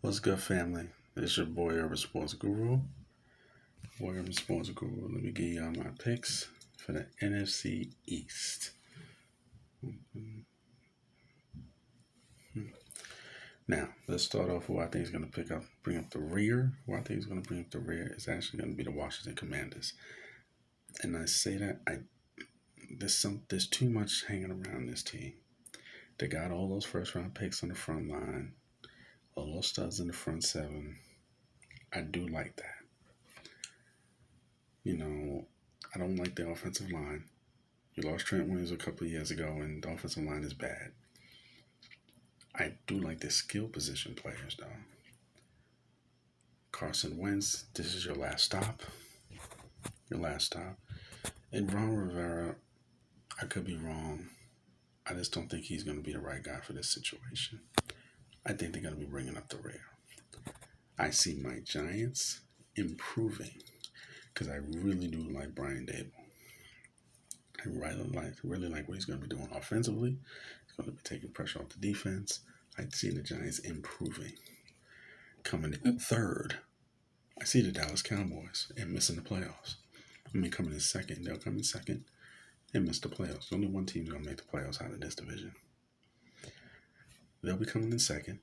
What's good, family? It's your boy Urban Sports Guru. Boy Urban Sports Guru. Let me give y'all my picks for the NFC East. Now, let's start off with who I think is going to bring up the rear. Who I think is going to bring up the rear is actually going to be the Washington Commanders. And I say that there's too much hanging around this team. They got all those first round picks on the front line, all those studs in the front seven. I do like that. I don't like the offensive line. You lost Trent Williams a couple of years ago, and the offensive line is bad. I do like the skill position players, though. Carson Wentz, this is your last stop. Your last stop. And Ron Rivera, I could be wrong. I just don't think he's going to be the right guy for this situation. I think they're going to be bringing up the rear. I see my Giants improving because I really do like Brian Dable. I really like what he's going to be doing offensively. He's going to be taking pressure off the defense. I see the Giants improving. Coming in third, I see the Dallas Cowboys and missing the playoffs. Coming in second. They'll come in second and miss the playoffs. Only one team's going to make the playoffs out of this division. They'll be coming in second.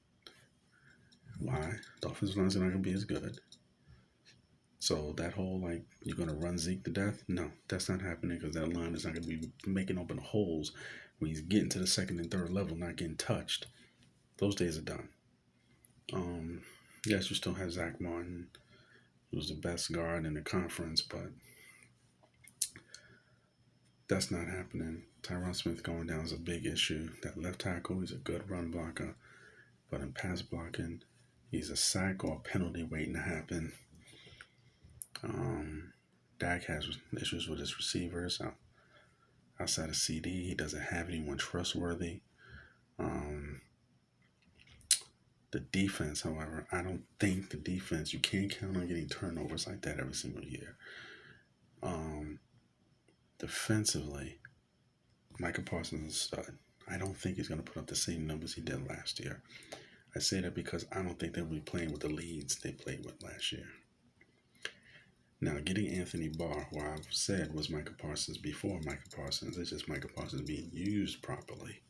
Why? The offensive line's not going to be as good. So that whole, you're going to run Zeke to death? No, that's not happening because that line is not going to be making open holes when he's getting to the second and third level, not getting touched. Those days are done. Yes, you still have Zach Martin, who's the best guard in the conference, but that's not happening. Tyron Smith going down is a big issue. That left tackle, he's a good run blocker, but in pass blocking, he's a sack or a penalty waiting to happen. Dak has issues with his receivers. Outside of CD, he doesn't have anyone trustworthy. The defense, however, I don't think the defense, you can't count on getting turnovers like that every single year. Defensively, Micah Parsons is a stud. I don't think he's going to put up the same numbers he did last year. I say that because I don't think they'll be playing with the leads they played with last year. Now, getting Anthony Barr, who I've said was Micah Parsons before Micah Parsons, it's just Micah Parsons being used properly.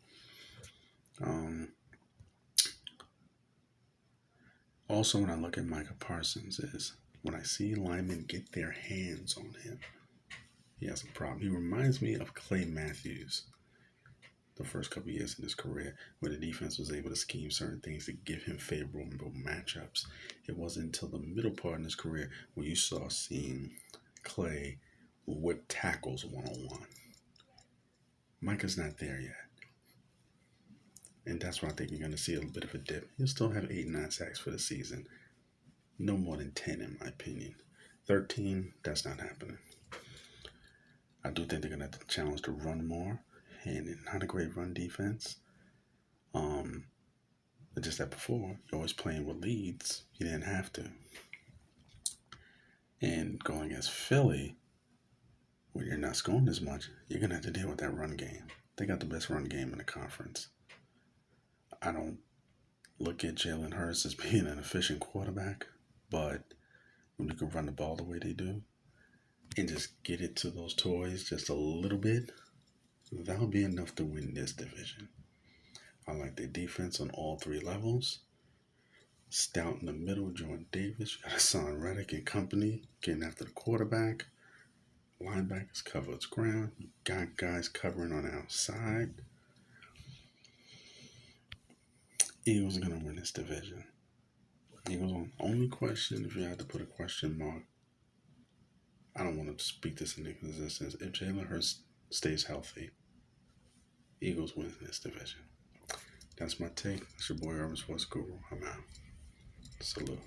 Also, when I look at Micah Parsons is when I see linemen get their hands on him, he has a problem. He reminds me of Clay Matthews the first couple of years in his career, where the defense was able to scheme certain things to give him favorable matchups. It wasn't until the middle part in his career where you saw seeing Clay whip tackles one-on-one. Micah's not there yet. And that's why I think you're going to see a little bit of a dip. He'll still have 8, 9 sacks for the season. No more than 10, in my opinion. 13, that's not happening. I do think they're going to have to challenge to run more. And not a great run defense. Just that before, you're always playing with leads. You didn't have to. And going against Philly, where you're not scoring as much, you're going to have to deal with that run game. They got the best run game in the conference. I don't look at Jalen Hurts as being an efficient quarterback, but when you can run the ball the way they do and just get it to those toys just a little bit, that'll be enough to win this division. I like their defense on all 3 levels. Stout in the middle, Jordan Davis. You got Hassan Reddick and company getting after the quarterback. Linebackers cover its ground. You got guys covering on the outside. Eagles are going to win this division. Eagles on only question, if you had to put a question mark, I don't want to speak this into existence. If Jalen Hurts stays healthy, Eagles win this division. That's my take. It's your boy Urban Sports Guru. I'm out. Salute.